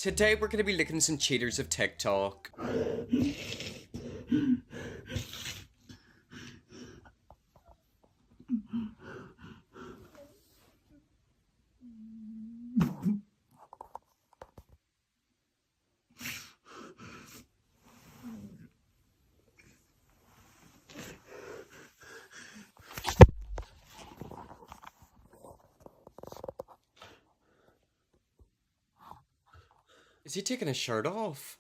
Today we're going to be looking at some cheaters of TikTok. Is he taking his shirt off?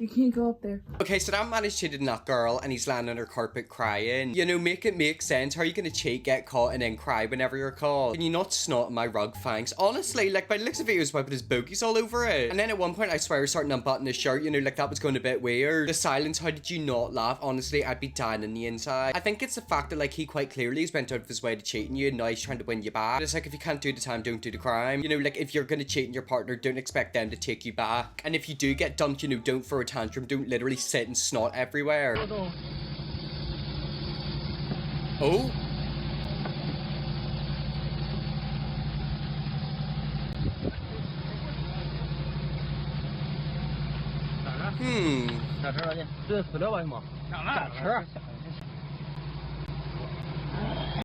You can't go up there. Okay, so that man is cheating that girl and he's landing on her carpet crying. You know, make it make sense. How are you gonna cheat, get caught, and then cry whenever you're caught? Can you not snot in my rug, thanks? Honestly, like, by the looks of it, he was wiping his boogies all over it. And then at one point, I swear, he was starting to unbutton his shirt, you know, like that was going a bit weird. The silence, how did you not laugh? Honestly, I'd be dying on the inside. I think it's the fact that, like, he quite clearly has went out of his way to cheat on you, and now he's trying to win you back. But it's like, if you can't do the time, don't do the crime. You know, like, if you're gonna cheat on your partner, don't expect them to take you back. And if you do get dumped, you know, don't throw a tantrum, don't literally sit and snot everywhere. Oh?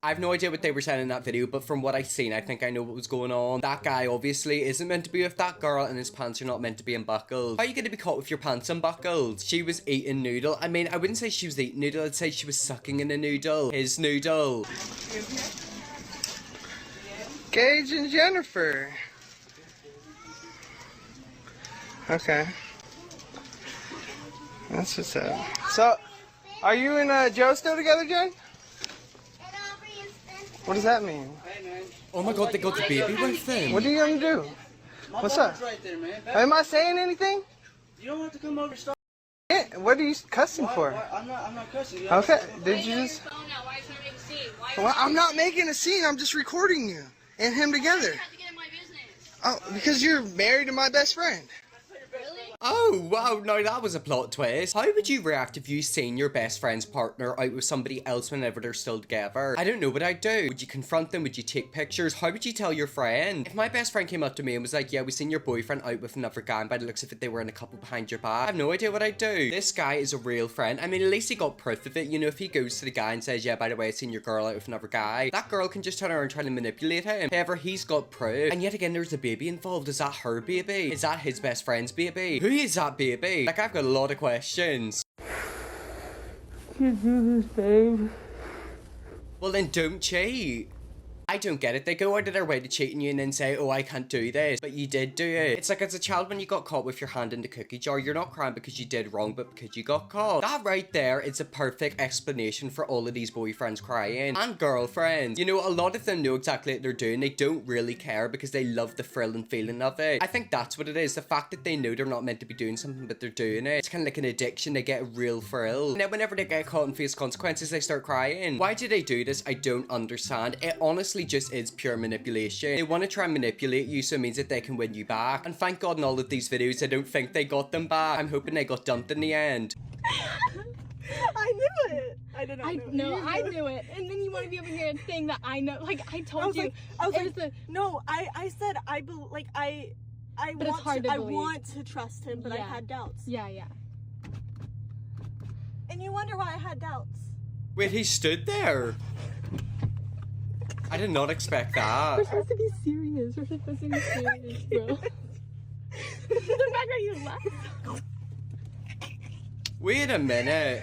I have no idea what they were saying in that video, but from what I've seen, I think I know what was going on. That guy obviously isn't meant to be with that girl, and his pants are not meant to be unbuckled. How are you going to be caught with your pants unbuckled? She was eating noodle. I mean, I wouldn't say she was eating noodle, I'd say she was sucking in a noodle. His noodle. Gage and Jennifer. Okay. That's what's up. So, are you and Joe still together, Jen? What does that mean? Oh my god, they got the baby with them. What are you gonna do? What's up? Right there, man. Am I saying anything? You don't have to come over and start. What are you cussing for? I'm not cussing. You Okay, did you just... Phone now. Why are you trying to make a scene? Why Well, I'm not making a scene, I'm just recording you and him together. you have to get in my business? Oh, because you're married to my best friend. Really? Oh, wow, no, that was a plot twist. How would you react if you seen your best friend's partner out with somebody else whenever they're still together? I don't know what I'd do. Would you confront them? Would you take pictures? How would you tell your friend? If my best friend came up to me and was like, yeah, we seen your boyfriend out with another guy, and by the looks of it, they were in a couple behind your back, I have no idea what I'd do. This guy is a real friend. I mean, at least he got proof of it. You know, if he goes to the guy and says, yeah, by the way, I seen your girl out with another guy, that girl can just turn around and try to manipulate him. However, he's got proof. And yet again, there's a baby involved. Is that her baby? Is that his best friend's baby? Who is that baby? Like, I've got a lot of questions. Can't do this, babe. Well, then don't cheat. I don't get it. They go out of their way to cheat on you and then say, oh, I can't do this, but you did do it. It's like as a child when you got caught with your hand in the cookie jar, you're not crying because you did wrong, but because you got caught. That right there is a perfect explanation for all of these boyfriends crying and girlfriends. You know, a lot of them know exactly what they're doing. They don't really care because they love the thrill and feeling of it. I think that's what it is. The fact that they know they're not meant to be doing something, but they're doing it. It's kind of like an addiction. They get a real thrill. And then whenever they get caught and face consequences, they start crying. Why do they do this? I don't understand. It honestly just is pure manipulation. They want to try and manipulate you so it means that they can win you back. And thank God in all of these videos, I don't think they got them back. I'm hoping they got dumped in the end. I knew it. I did not know it. No, I knew it. And then you want to be over here and saying that I know. Like, I told you. No, I said I But it's hard to I believe. want to trust him, but I Yeah. had doubts. Yeah, yeah. And you wonder why I had doubts. Wait, he stood there? I did not expect that. We're supposed to be serious. We're supposed to be serious, bro. The fact that you laughed. Wait a minute.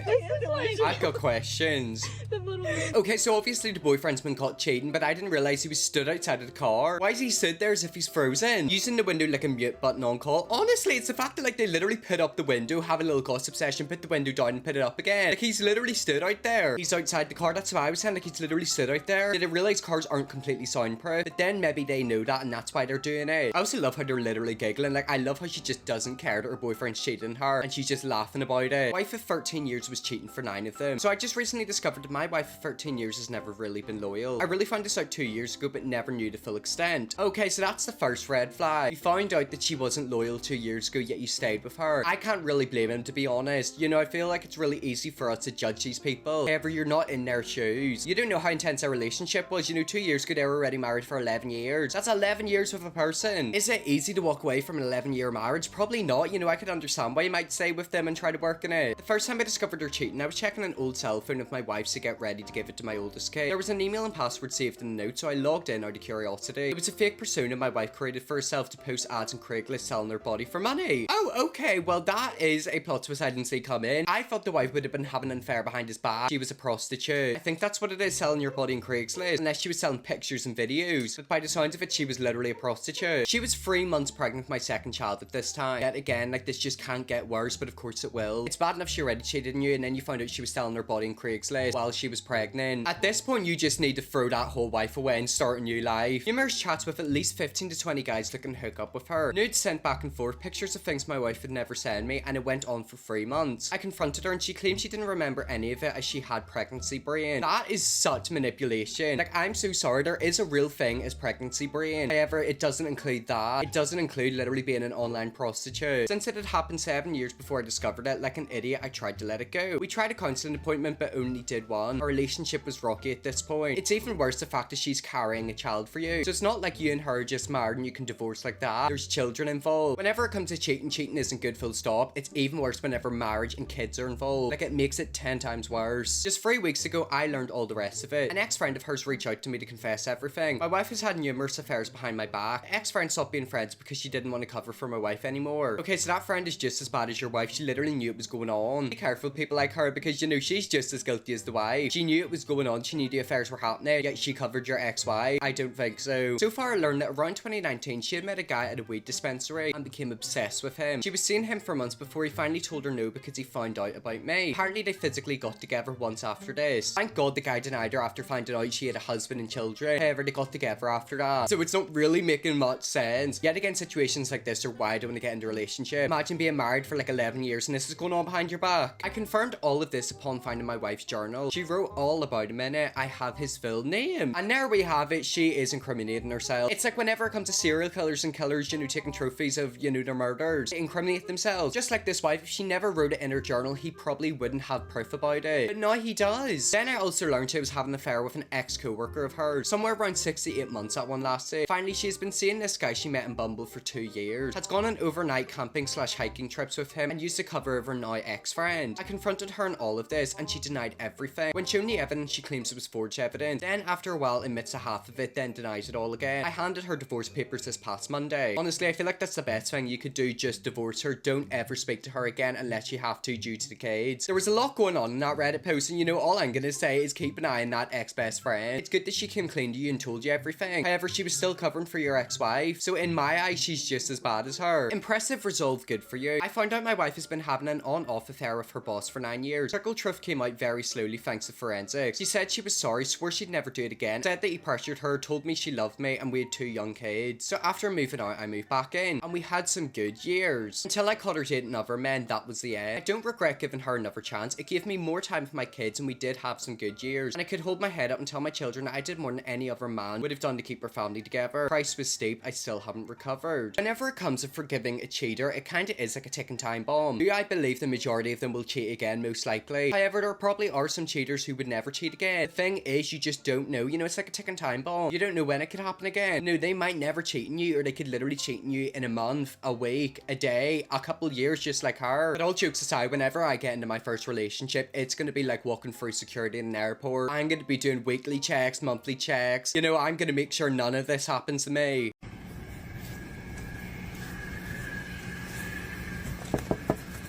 I've got questions. The little Okay, so obviously the boyfriend's been caught cheating, but I didn't realize he was stood outside of the car. Why does he sit there as if he's frozen? Using the window like a mute button on call. Honestly, it's the fact that like they literally put up the window, have a little gossip session, put the window down and put it up again. Like he's literally stood out there. He's outside the car, that's what I was saying, like he's literally stood out there. They didn't realize cars aren't completely soundproof, but then maybe they know that and that's why they're doing it. I also love how they're literally giggling. Like I love how she just doesn't care that her boyfriend's cheating her and she's just laughing about it. it. Wife of 13 years was cheating for 9 of them. So I just recently discovered that my wife of 13 years has never really been loyal. I really found this out 2 years ago, but never knew the full extent. Okay, so that's the first red flag. You found out that she wasn't loyal 2 years ago, yet you stayed with her. I can't really blame him, to be honest. You know, I feel like it's really easy for us to judge these people. However, you're not in their shoes. You don't know how intense their relationship was. You know, 2 years ago, they were already married for 11 years. That's 11 years with a person. Is it easy to walk away from an 11-year marriage? Probably not. You know, I could understand why you might stay with them and try to work in it. The first time I discovered her cheating, I was checking an old cell phone of my wife's to get ready to give it to my oldest kid. There was an email and password saved in the note, so I logged in out of curiosity. It was a fake persona my wife created for herself to post ads on Craigslist selling her body for money. Oh, okay, well that is a plot twist I didn't see come in. I thought the wife would have been having an affair behind his back. She was a prostitute. I think that's what it is, selling your body on Craigslist, unless she was selling pictures and videos. But by the sounds of it, she was literally a prostitute. She was 3 months pregnant with my second child at this time. Yet again, like, this just can't get worse, but of course it will. It's bad enough she already cheated on you, and then you found out she was selling her body on Craigslist while she was pregnant. At this point, you just need to throw that whole wife away and start a new life. Numerous chats with at least 15 to 20 guys looking to hook up with her. Nudes sent back and forth, pictures of things my wife would never send me, and it went on for 3 months. I confronted her and she claimed she didn't remember any of it as she had pregnancy brain. That is such manipulation. Like, I'm so sorry, there is a real thing as pregnancy brain. However, it doesn't include that. It doesn't include literally being an online prostitute. Since it had happened 7 years before I discovered it, like an idiot, I tried to let it go. We tried a counselling appointment but only did one. Our relationship was rocky at this point. It's even worse the fact that she's carrying a child for you. So it's not like you and her are just married and you can divorce like that. There's children involved. Whenever it comes to cheating, cheating isn't good, full stop. It's even worse whenever marriage and kids are involved. Like, it makes it 10 times worse. Just 3 weeks ago, I learned all the rest of it. An ex-friend of hers reached out to me to confess everything. My wife has had numerous affairs behind my back. My ex-friend stopped being friends because she didn't want to cover for my wife anymore. Okay, so that friend is just as bad as your wife. She literally knew it was going on. Be careful, people like her, because you know, she's just as guilty as the wife. She knew it was going on. She knew the affairs were happening, yet she covered your ex-wife. I don't think so. So far, I learned that around 2019, she had met a guy at a weed dispensary and became obsessed with him. She was seeing him for months before he finally told her no because he found out about me. Apparently, they physically got together once after this. Thank God the guy denied her after finding out she had a husband and children. However, they got together after that. So it's not really making much sense. Yet again, situations like this are why I don't want to get into a relationship. Imagine being married for like 11 years and this is going on behind your back. I confirmed all of this upon finding my wife's journal. She wrote all about him in it. I have his full name. And there we have it. She is incriminating herself. It's like whenever it comes to serial killers and killers, you know, taking trophies of, you know, their murders, they incriminate themselves. Just like this wife, if she never wrote it in her journal, he probably wouldn't have proof about it. But now he does. Then I also learned she was having an affair with an ex-co-worker of hers. Somewhere around 6 to 8 months that one lasted. Finally, she's been seeing this guy she met in Bumble for 2 years. Has gone on overnight camping / hiking trips with him and used to cover of her now ex-friend. I confronted her on all of this and she denied everything. When shown the evidence, she claims it was forged evidence. Then after a while admits to half of it, then denies it all again. I handed her divorce papers this past Monday. Honestly, I feel like that's the best thing you could do. Just divorce her. Don't ever speak to her again unless you have to due to the kids. There was a lot going on in that Reddit post, and you know, all I'm gonna say is keep an eye on that ex-best friend. It's good that she came clean to you and told you everything. However, she was still covering for your ex-wife, so in my eyes, she's just as bad as her. Impressive resolve, good for you. I found out my wife has been having an on-off affair with her boss for 9 years. Circle truth came out very slowly thanks to forensics. She said she was sorry, swore she'd never do it again, said that he pressured her, told me she loved me, and we had 2 young kids. So after moving out, I moved back in, and we had some good years. Until I caught her dating other men, that was the end. I don't regret giving her another chance. It gave me more time with my kids, and we did have some good years. And I could hold my head up and tell my children that I did more than any other man would have done to keep our family together. Price was steep, I still haven't recovered. Whenever it comes to forgiving a cheater, it kinda is like a ticking time bomb. Do I believe the majority of them will cheat again? Most likely. However, there probably are some cheaters who would never cheat again. The thing is, you just don't know. You know, it's like a ticking time bomb. You don't know when it could happen again. No, they might never cheat on you, or they could literally cheat on you in a month, a week, a day, a couple years, just like her. But all jokes aside, whenever I get into my first relationship, it's gonna be like walking through security in an airport. I'm gonna be doing weekly checks, monthly checks. You know, I'm gonna make sure none of this happens to me.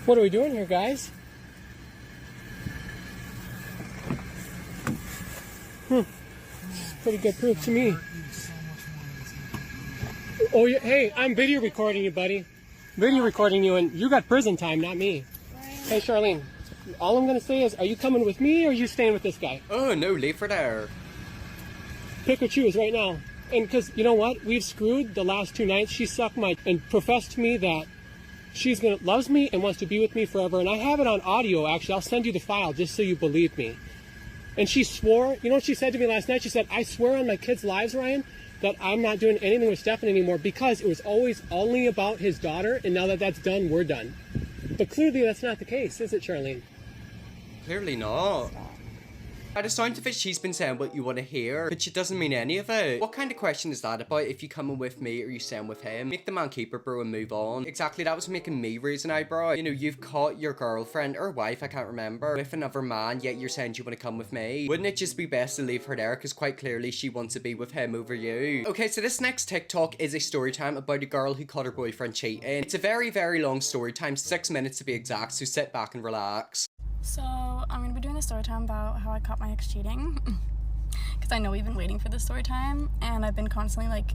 What are we doing here, guys? Pretty good proof to me. Oh, yeah, hey, I'm video recording you, buddy. Video recording you, and you got prison time, not me. Hey, Charlene, all I'm gonna say is, are you coming with me, or are you staying with this guy? Oh, no, leave her there. Pick or choose right now. And because, you know what? We've screwed the last 2 nights. She sucked my... and professed to me that loves me and wants to be with me forever. And I have it on audio, actually. I'll send you the file just so you believe me. And she swore, you know what she said to me last night? She said, I swear on my kids' lives, Ryan, that I'm not doing anything with Stefan anymore because it was always only about his daughter, and now that that's done, we're done. But clearly that's not the case, is it, Charlene? Clearly not. By the sound of it, she's been saying what you want to hear, but she doesn't mean any of it. What kind of question is that about? If you coming with me or you staying with him? Make the man keep her, bro, and move on. Exactly, that was making me raise an eyebrow. You know, you've caught your girlfriend or wife, I can't remember, with another man, yet you're saying you want to come with me. Wouldn't it just be best to leave her there? Because quite clearly she wants to be with him over you. Okay, so this next TikTok is a story time about a girl who caught her boyfriend cheating. It's a very, very long story time, 6 minutes to be exact, so sit back and relax. So, I'm going to be doing a story time about how I caught my ex cheating. Because I know we've been waiting for this story time, and I've been constantly, like,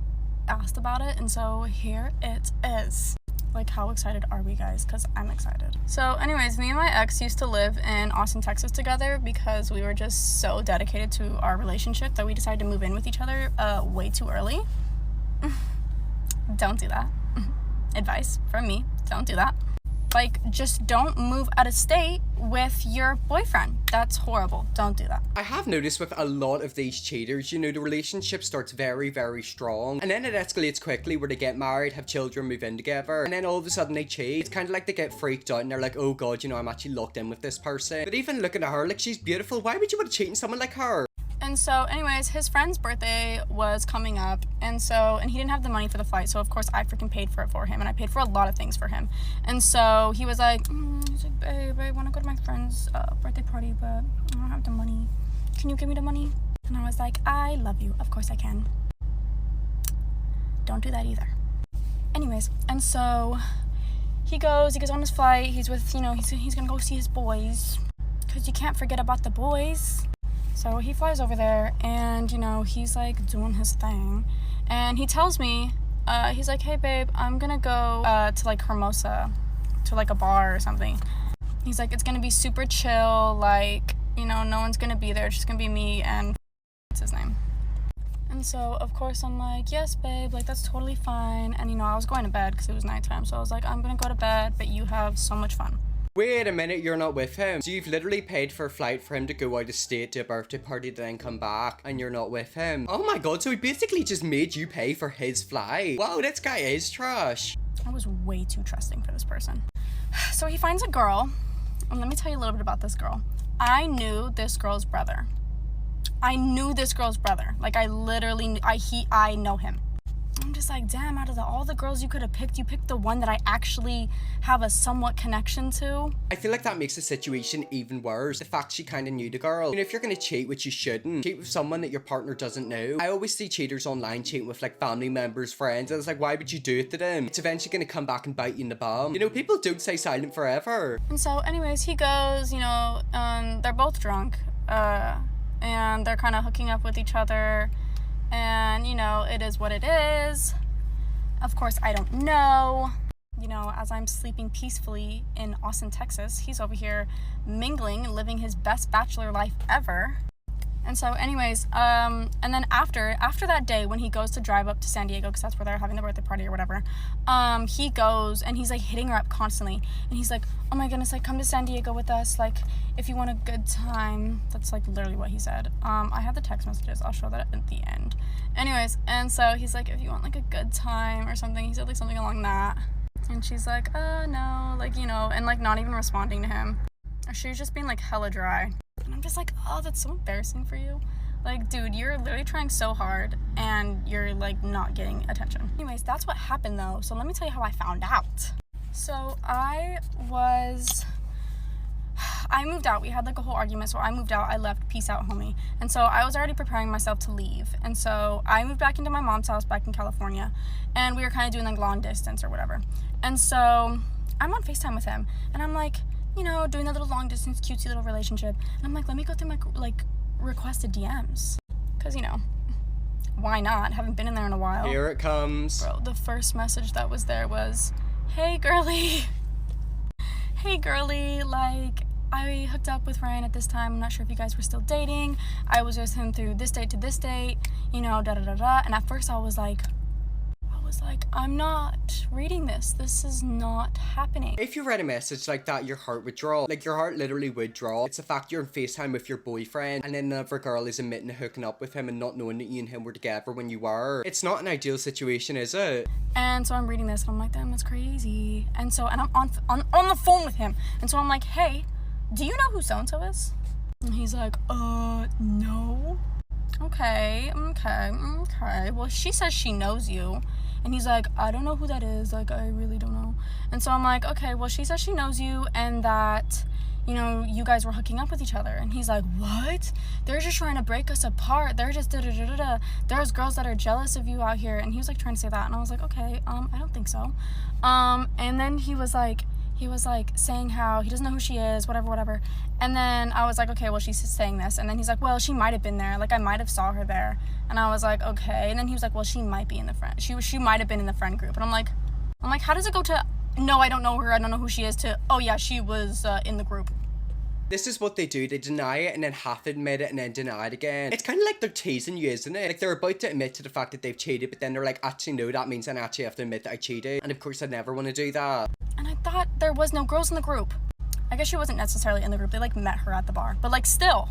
asked about it. And so, here it is. Like, how excited are we, guys? Because I'm excited. So, anyways, me and my ex used to live in Austin, Texas together because we were just so dedicated to our relationship that we decided to move in with each other way too early. Don't do that. Advice from me. Don't do that. Like, just don't move out of state with your boyfriend. That's horrible. Don't do that. I have noticed with a lot of these cheaters, you know, the relationship starts very, very strong, and then it escalates quickly where they get married, have children, move in together, and then all of a sudden they cheat. It's kind of like they get freaked out and they're like, oh god, you know, I'm actually locked in with this person. But even looking at her, like, she's beautiful. Why would you want to cheat on someone like her? And so, anyways, his friend's birthday was coming up, and he didn't have the money for the flight, so of course I freaking paid for it for him, and I paid for a lot of things for him. And so he was like, babe, I want to go to my friend's birthday party, but I don't have the money. Can you give me the money? And I was like, I love you. Of course I can. Don't do that either. Anyways, and so he goes on his flight. He's with, you know, he's gonna go see his boys, because you can't forget about the boys. So he flies over there, and, you know, he's, like, doing his thing. And he tells me, he's like, hey, babe, I'm gonna go to, like, Hermosa, to, like, a bar or something. He's like, it's gonna be super chill, like, you know, no one's gonna be there. It's just gonna be me and what's his name. And so, of course, I'm like, yes, babe, like, that's totally fine. And, you know, I was going to bed because it was nighttime. So I was like, I'm gonna go to bed, but you have so much fun. Wait a minute, you're not with him. So you've literally paid for a flight for him to go out of state to a birthday party to then come back, and you're not with him. Oh my god, so he basically just made you pay for his flight. Wow, this guy is trash. I was way too trusting for this person. So he finds a girl, and let me tell you a little bit about this girl. I knew this girl's brother. Like, I literally, I know him. I'm just like, damn, out of all the girls you could have picked, you picked the one that I actually have a somewhat connection to. I feel like that makes the situation even worse. The fact she kind of knew the girl. You know, if you're gonna cheat, which you shouldn't, cheat with someone that your partner doesn't know. I always see cheaters online cheating with, like, family members, friends, and it's like, why would you do it to them? It's eventually gonna come back and bite you in the bum. You know, people don't stay silent forever. And so, anyways, he goes, you know, they're both drunk, and they're kind of hooking up with each other. And, you know, it is what it is. Of course, I don't know. You know, as I'm sleeping peacefully in Austin, Texas, he's over here mingling and living his best bachelor life ever. And so, anyways, and then after that day, when he goes to drive up to San Diego, because that's where they're having the birthday party or whatever, he goes and he's, like, hitting her up constantly. And he's like, oh my goodness, like, come to San Diego with us, like, if you want a good time. That's, like, literally what he said. I have the text messages. I'll show that at the end. Anyways, and so he's like, if you want, like, a good time or something. He said, like, something along that. And she's like, no, like, you know, and, like, not even responding to him. Or she was just being, like, hella dry. And I'm just like, oh, that's so embarrassing for you. Like, dude, you're literally trying so hard and you're, like, not getting attention. Anyways, that's what happened, though. So let me tell you how I found out. So I moved out. We had, like, a whole argument. So I moved out. I left. Peace out, homie. And so I was already preparing myself to leave. And so I moved back into my mom's house back in California. And we were kind of doing, like, long distance or whatever. And so I'm on FaceTime with him. And I'm like, you know, doing that little long distance cutesy little relationship. And I'm like, let me go through my, like, requested DMs. Because, you know, why not? Haven't been in there in a while. Here it comes. Bro, the first message that was there was, hey, girly. Hey, girly, like, I hooked up with Ryan at this time. I'm not sure if you guys were still dating. I was with him through this date to this date, you know, da-da-da-da. And at first I was like, was like, I'm not reading this. This is not happening. If you read a message like that, your heart would drop. Like, your heart literally would drop. It's the fact you're on FaceTime with your boyfriend and then another girl is admitting to hooking up with him and not knowing that you and him were together when you were. It's not an ideal situation, is it? And so I'm reading this and I'm like, damn, that's crazy. And I'm on the phone with him. And so I'm like, hey, do you know who so-and-so is? And he's like, no. Okay. Well, she says she knows you. And he's like, I don't know who that is. Like, I really don't know. And so I'm like, okay, well, she says she knows you and that, you know, you guys were hooking up with each other. And he's like, what? They're just trying to break us apart. They're just da-da-da-da-da. There's girls that are jealous of you out here. And he was like trying to say that. And I was like, okay, I don't think so. And then he was like saying how he doesn't know who she is, whatever. And then I was like, okay, well, she's saying this. And then he's like, well, she might have been there. Like, I might have saw her there. And I was like, okay. And then he was like, well, she might be in the friend. She might have been in the friend group. And I'm like, how does it go to, no, I don't know her, I don't know who she is, to, oh yeah, she was in the group. This is what they do. They deny it and then half admit it and then deny it again. It's kind of like they're teasing you, isn't it? Like, they're about to admit to the fact that they've cheated, but then they're like, actually, no, that means I actually have to admit that I cheated. And of course, I never want to do that. And I thought there was no girls in the group. I guess she wasn't necessarily in the group. They, like, met her at the bar. But, like, still.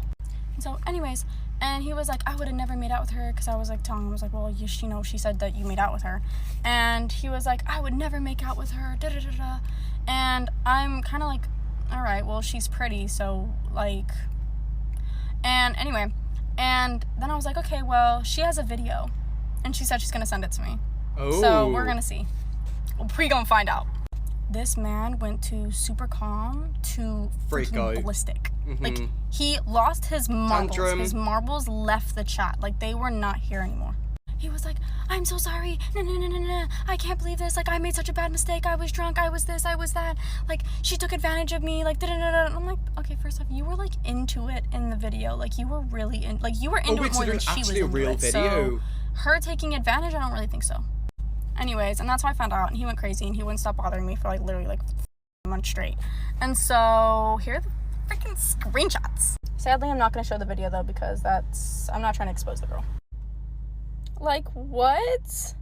And so, anyways, and he was like, I would have never made out with her, because I was, like, telling him, I was like, well, you know, she said that you made out with her. And he was like, I would never make out with her, da-da-da-da. And I'm kind of like, all right, well, she's pretty, so, like, and anyway, and then I was like, okay, well, she has a video, and she said she's gonna send it to me. Oh. So we're gonna see. We're gonna find out. This man went to super calm to Freak out. ballistic. Like, he lost his marbles. Tantrum. His marbles left the chat. Like, they were not here anymore. He was like, I'm so sorry. No. I can't believe this. Like, I made such a bad mistake. I was drunk. I was this. I was that. Like, she took advantage of me. Like, da-da-da-da. I'm like, okay, first off, you were, like, into it in the video. Like, you were really you were into it more than she was into a real it. video. So, her taking advantage, I don't really think so. Anyways, and that's how I found out. And he went crazy, and he wouldn't stop bothering me for, like, literally, like, a month straight. And so, here are the freaking screenshots. Sadly, I'm not going to show the video, though, because I'm not trying to expose the girl. Like, what?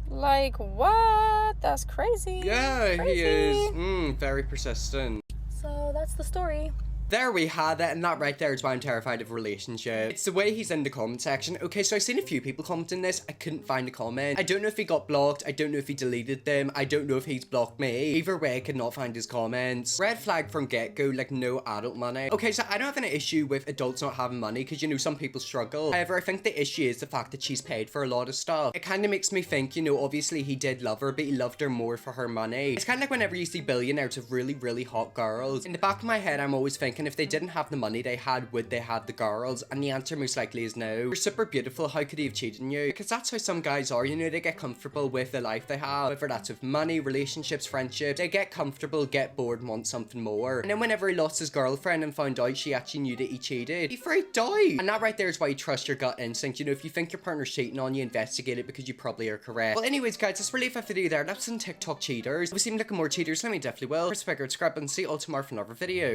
Like, what? That's crazy. Yeah, Crazy. he is. Very persistent. So, that's the story. There we had it, and that right there is why I'm terrified of relationships. It's the way he's in the comment section. Okay, so I've seen a few people commenting this. I couldn't find a comment. I don't know if he got blocked. I don't know if he deleted them. I don't know if he's blocked me. Either way, I could not find his comments. Red flag from get-go, like, no adult money. Okay, so I don't have an issue with adults not having money, because, you know, some people struggle. However, I think the issue is the fact that she's paid for a lot of stuff. It kind of makes me think, you know, obviously he did love her, but he loved her more for her money. It's kind of like whenever you see billionaires of really, really hot girls. In the back of my head, I'm always thinking, if they didn't have the money they had, would they have the girls? And the answer most likely is no. You're super beautiful, how could he have cheated on you? Because that's how some guys are, you know, they get comfortable with the life they have, whether that's with money, relationships, friendships. They get comfortable, get bored, and want something more. And then whenever he lost his girlfriend and found out she actually knew that he cheated, he freaked out. And that right there is why you trust your gut instinct. You know, if you think your partner's cheating on you, investigate it, because you probably are correct. Well, anyways, guys, that's really that video there. That's some TikTok cheaters. If we seem looking more cheaters, let me definitely will. First, figure, subscribe, and see you all tomorrow for another video.